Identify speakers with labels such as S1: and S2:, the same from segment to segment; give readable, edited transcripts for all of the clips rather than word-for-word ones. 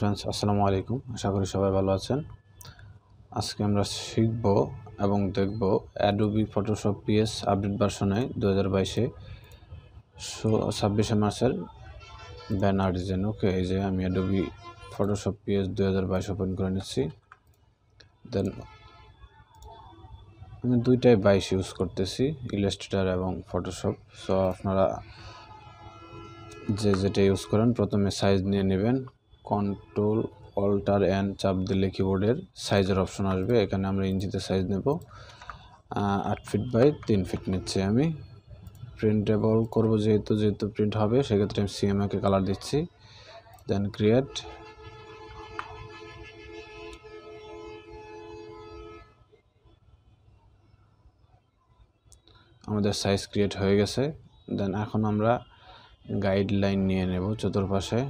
S1: Friends, আসসালামু আলাইকুম। আশা করি সবাই ভালো আছেন। আজকে আমরা শিখব এবং দেখব অ্যাডোবি ফটোশপ পিএস আপডেট ভার্সনে 2022-এ 26শে মার্চের ব্যানার ডিজাইন। ওকে, এই যে আমি অ্যাডোবি ফটোশপ পিএস 2022 ওপেন করে নিচ্ছি। দেন আমি দুইটাই 22 ইউজ করতেছি, ইলাস্ট্রেটর এবং ফটোশপ। সো আপনারা যেটা ইউজ করেন প্রথমে সাইজ নিয়ে নেবেন। কন্ট্রোল অল্টার এন চাপ দিলে কিবোর্ডের সাইজের অপশন আসবে। এখানে আমরা ইঞ্চিতে সাইজ নেব, 8 ফিট বাই 3 ফিট নিচ্ছি আমি। প্রিন্টেবল করব যেহেতু প্রিন্ট হবে, সেক্ষেত্রে আমি সিএমএকে কালার দিচ্ছি। দেন ক্রিয়েট, আমাদের সাইজ ক্রিয়েট হয়ে গেছে। দেন এখন আমরা গাইডলাইন নিয়ে নেব, চতুর্পাশে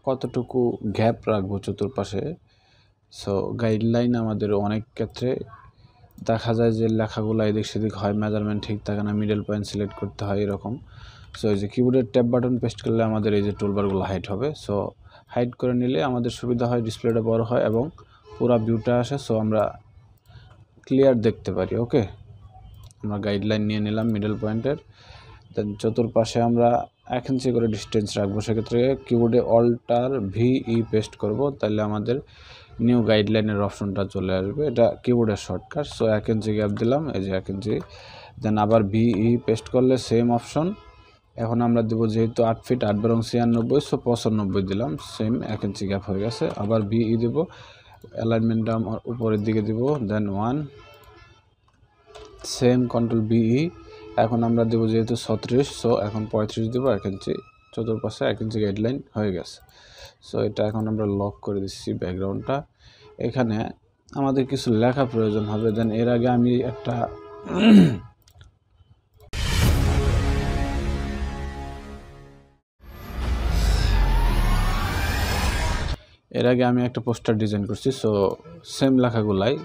S1: কতটুকু গ্যাপ রাখবো চতুর্পাশে। সো গাইডলাইন আমাদের অনেক ক্ষেত্রে দেখা যায় যে লেখাগুলো এদিক সেদিক হয়, মেজারমেন্ট ঠিক থাকে না, মিডল পয়েন্ট সিলেক্ট করতে হয় এরকম। সো এই যে কিবোর্ডের ট্যাব বাটন পেস্ট করলে আমাদের এই যে টুলবারগুলো হাইড হবে। সো হাইড করে নিলে আমাদের সুবিধা হয়, ডিসপ্লেটা বড় হয় এবং পুরো ভিউটা আসে। সো আমরা ক্লিয়ার দেখতে পারি। ওকে, আমরা গাইডলাইন নিয়ে নিলাম মিডল পয়েন্টের। দেন চতুর্পাশে আমরা 1 ইঞ্চি করে ডিস্টেন্স রাখবো। সেক্ষেত্রে কিবোর্ডে অল্টার VE পেস্ট করব, তাহলে আমাদের নিউ গাইডলাইনের অপশনটা চলে আসবে। এটা কিবোর্ডের শর্টকাট। সো 1 ইঞ্চি গ্যাপ দিলাম, এই যে 1 ইঞ্চি। দেন আবার VE পেস্ট করলে সেম অপশন। এখন আমরা দেবো যেহেতু 8 ফিট 8 বরং 96, সো 95 দিলাম, সেম 1 ইঞ্চি গ্যাপ হয়ে গেছে। আবার VE দেব, অ্যালাইনমেন্টটা আমার উপরের দিকে দিব। দেন 1, সেম কন্ট্রোল VE। এখন আমরা দেবো যেহেতু 36, সো এখন 35 দেবো, 1 ইঞ্চি। চতুর্পাশে 1 ইঞ্চি গাইডলাইন হয়ে গেছে। সো এটা এখন আমরা লক করে দিচ্ছি ব্যাকগ্রাউন্ডটা। এখানে আমাদের কিছু লেখা প্রয়োজন হবে। দেন এর আগে আমি একটা পোস্টার ডিজাইন করছি। সো সেম লেখাগুলাই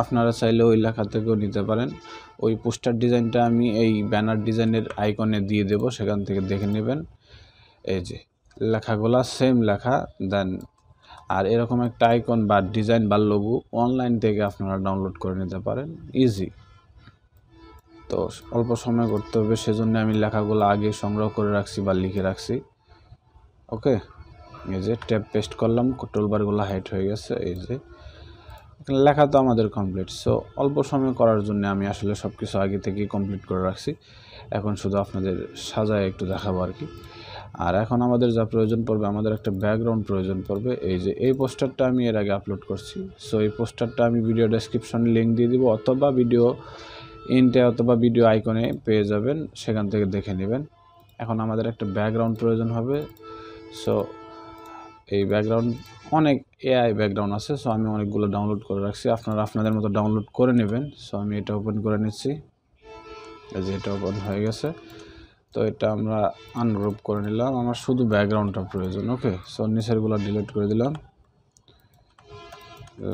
S1: আপনারা চাইলে ওই লেখা থেকেও নিতে পারেন। ওই পোস্টার ডিজাইনটা আমি এই ব্যানার ডিজাইনের আইকনে দিয়ে দেব, সেখান থেকে দেখে নেবেন। এই যে লেখাগুলা সেম লেখা। দেন আর এরকম একটা আইকন বা ডিজাইন বা লোগো অনলাইন থেকে আপনারা ডাউনলোড করে নিতে পারেন, ইজি। তো অল্প সময় করতে হবে, সেজন্য আমি লেখাগুলো আগে সংগ্রহ করে রাখছি বা লিখে রাখছি। ওকে, এই যে ট্যাব পেস্ট করলাম, টুলবারগুলো হাইড হয়ে গেছে। এই যে লেখা তো আমাদের কমপ্লিট। সো অল্প সময় করার জন্য আমি আসলে সব কিছু আগে থেকেই কমপ্লিট করে রাখছি। এখন শুধু আপনাদের সাজায় একটু দেখাবো আর কি। আর এখন আমাদের যা প্রয়োজন পড়বে, আমাদের একটা ব্যাকগ্রাউন্ড প্রয়োজন পড়বে। এই যে এই পোস্টারটা আমি এর আগে আপলোড করছি। সো এই পোস্টারটা আমি ভিডিও ডেসক্রিপশনে লিঙ্ক দিয়ে দিব, অথবা ভিডিও ইনটে অথবা ভিডিও আইকনে পেয়ে যাবেন, সেখান থেকে দেখে নেবেন। এখন আমাদের একটা ব্যাকগ্রাউন্ড প্রয়োজন হবে। সো এই ব্যাকগ্রাউন্ড অনেক AI ব্যাকগ্রাউন্ড আছে। সো আমি অনেকগুলো ডাউনলোড করে রাখছি, আপনারা আপনাদের মতো ডাউনলোড করে নেবেন। সো আমি এটা ওপেন করে নিচ্ছি। এই যে এটা ওপেন হয়ে গেছে। তো এটা আমরা আনগ্রুপ করে নিলাম, আমার শুধু ব্যাকগ্রাউন্ডটা প্রয়োজন। ওকে, সো নিচেরগুলো ডিলিট করে দিলাম,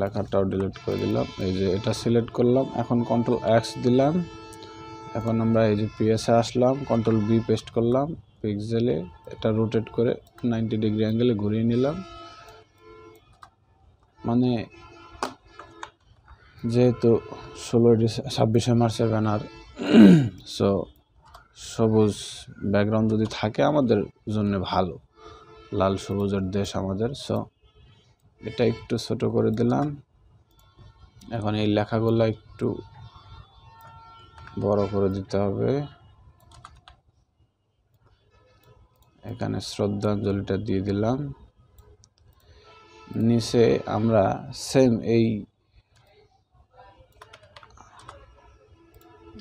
S1: লেখাটাও ডিলিট করে দিলাম। এই যে এটা সিলেক্ট করলাম, এখন কন্ট্রোল X দিলাম। এখন আমরা এই যে PS-এ আসলাম, কন্ট্রোল B পেস্ট করলাম, পিক্সেলে এটা রোটেট করে 90 ডিগ্রি অ্যাঙ্গেলে ঘুরিয়ে নিলাম। মানে যেহেতু 26শে মার্চের ব্যানার, সো সবুজ ব্যাকগ্রাউন্ড যদি থাকে আমাদের জন্য ভালো, লাল সবুজের দেশ আমাদের। সো এটা একটু ছোট করে দিলাম। এখন এই লেখাগুলো একটু বড় করে দিতে হবে। এখানে শ্রদ্ধাঞ্জলিটা দিয়ে দিলাম। নিচে আমরা সেম এই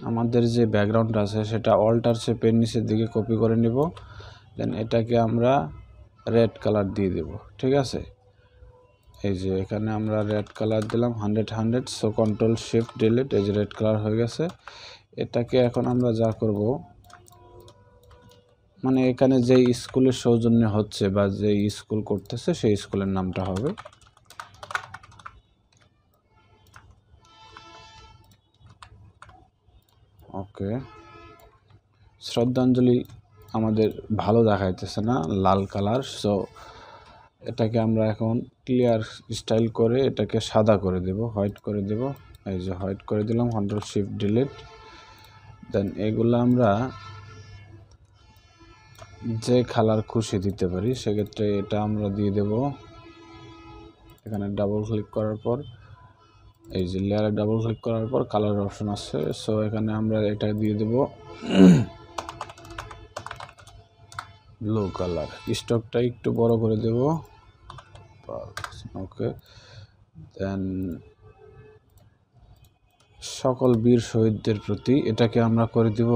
S1: আমাদের যে ব্যাকগ্রাউন্ড আছে সেটা অল্টার চেপে নিচের দিকে কপি করে নিব। দেন এটাকে আমরা রেড কালার দিয়ে দেব, ঠিক আছে। এই যে এখানে আমরা রেড কালার দিলাম 100। সো কন্ট্রোল শিফট ডিলিট, এই যে রেড কালার হয়ে গেছে। এটাকে এখন আমরা যা করব, মানে এখানে যে স্কুলের সৌজন্যে হচ্ছে বা যে স্কুল করতেছে সেই স্কুলের নামটা হবে। ওকে, শ্রদ্ধাঞ্জলি আমাদের ভালো দেখাইতেছে না, লাল কালার। সো এটাকে আমরা এখন ক্লিয়ার স্টাইল করে এটাকে সাদা করে দেব, হোয়াইট করে দেব। এই যে হোয়াইট করে দিলাম, কন্ট্রোল শিফট ডিলিট। দেন এগুলো আমরা যে কালার খুশি দিতে পারি, সেক্ষেত্রে এটা আমরা দিয়ে দেব। এখানে ডাবল ক্লিক করার পর এই যে লেয়ারে ডাবল ক্লিক করার পর কালার অপশন আছে, সো এখানে আমরা এটা দিয়ে দেব ব্লু কালার। স্টকটা একটু বড় করে দেব, ওকে। দেন সকল বীর শহীদদের প্রতি এটাকে আমরা করে দিব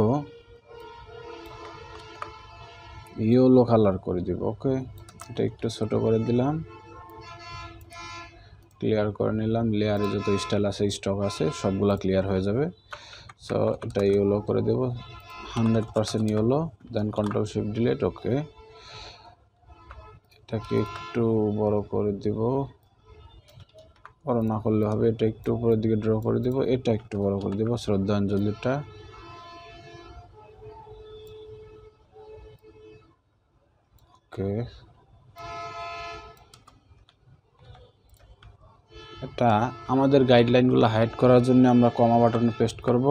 S1: ইয়েলো কালার করে দিব, ওকে। এটা একটু ছোট করে দিলাম, ক্লিয়ার করে নিলাম। লেয়ারে যত স্টাইল আছে, স্টক আছে, সবগুলা ক্লিয়ার হয়ে যাবে। সো এটা ইয়েলো করে দেব, 100% ইয়েলো। দেন কন্ট্রোল শিফট ডিলিট, ওকে। এটাকে একটু বড় করে দিব, বড় না করলে হবে। এটা একটু উপরের দিকে ড্র করে দিব, এটা একটু বড় করে দিব, শ্রদ্ধাঞ্জলিটা। ওকে, এটা আমাদের গাইডলাইনগুলো হাইড করার জন্য আমরা কমা বাটনে পেস্ট করব,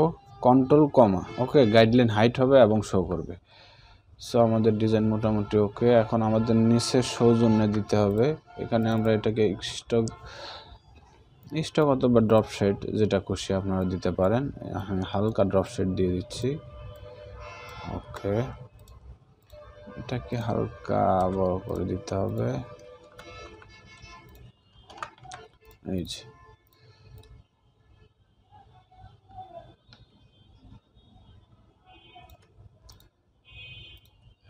S1: কন্ট্রোল কমা, ওকে। গাইডলাইন হাইড হবে এবং শো করবে। সো আমাদের ডিজাইন মোটামুটি ওকে। এখন আমাদের নিচে সৌজন্য দিতে হবে। এখানে আমরা এটাকে স্টক অথবা ড্রপ শেড, যেটা খুশি আপনারা দিতে পারেন। আমি হালকা ড্রপ শেড দিয়ে দিচ্ছি, ওকে। এটাকে হালকা বড় করে দিতে হবে, এই যে।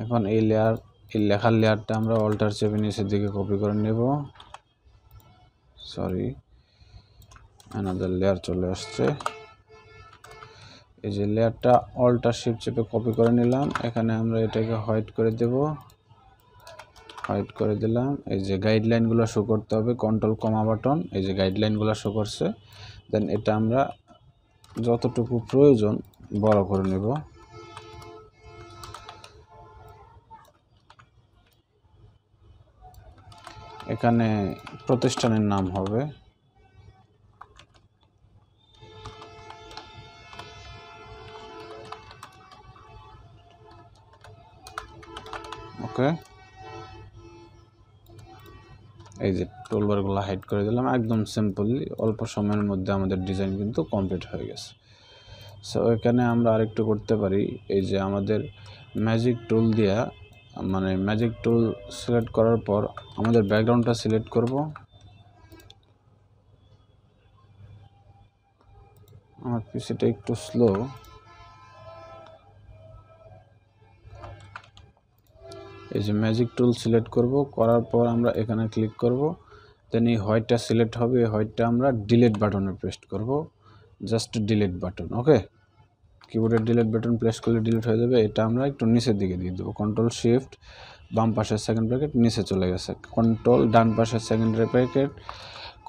S1: এখন এই লেখার লেয়ারটা আমরা অল্টার চেপে নিচের দিকে কপি করে নেব। সরি, অ্যানাদার লেয়ার চলে আসছে। এই যে লেয়ারটা অল্টার শিফট চেপে কপি করে নিলাম। এখানে আমরা এটাকে হোয়াইট করে দেব, হোয়াইট করে দিলাম। এই যে গাইডলাইনগুলো শো করতে হবে, কন্ট্রোল কমা বাটন, এই যে গাইডলাইনগুলো শো করছে। দেন এটা আমরা যতটুকু প্রয়োজন বড় করে নেব। এখানে প্রতিষ্ঠানের নাম হবে, ওকে। এই যে টুলবারগুলো হাইড করে দিলাম, একদম সিম্পলি অল্প সময়ের মধ্যে আমাদের ডিজাইন কিন্তু কমপ্লিট হয়ে গেছে। সো এখানে আমরা আরেকটু করতে পারি। এই যে আমাদের ম্যাজিক টুল দিয়া, মানে ম্যাজিক টুল সিলেক্ট করার পর আমাদের ব্যাকগ্রাউন্ডটা সিলেক্ট করব। আমার পিসিটা একটু স্লো। এই যে ম্যাজিক টুল সিলেক্ট করব, করার পর আমরা এখানে ক্লিক করব। দেন এই হোয়াইটটা সিলেক্ট হবে, এই হোয়াইটটা আমরা ডিলিট বাটনে প্রেস করব, জাস্ট ডিলিট বাটন, ওকে। কিবোর্ডের ডিলিট বাটন প্রেস করলে ডিলিট হয়ে যাবে। এটা আমরা একটু নিচের দিকে দিয়ে দেবো, কন্ট্রোল শিফট বাম পাশের সেকেন্ড ব্র্যাকেট নিচে চলে গেছে, কন্ট্রোল ডান পাশের সেকেন্ড ব্র্যাকেট,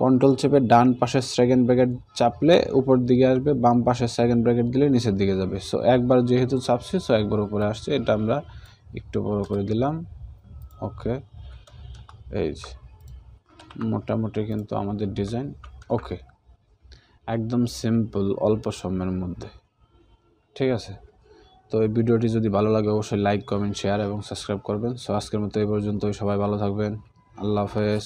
S1: কন্ট্রোল চেপে ডান পাশের সেকেন্ড ব্র্যাকেট চাপলে উপর দিকে আসবে, বাম পাশের সেকেন্ড ব্র্যাকেট দিলে নিচের দিকে যাবে। সো একবার যেহেতু চাপছি, সো একবার উপরে আসছে। এটা আমরা একটু বড় করে দিলাম, ওকে। এই যে মোটামুটি কিন্তু আমাদের ডিজাইন ওকে, একদম সিম্পল, অল্প সময়ের মধ্যে, ঠিক আছে। তো এই ভিডিওটি যদি ভালো লাগে অবশ্যই লাইক, কমেন্ট, শেয়ার এবং সাবস্ক্রাইব করবেন। সো আজকের মতো এই পর্যন্তই, সবাই ভালো থাকবেন, আল্লাহ হাফেজ।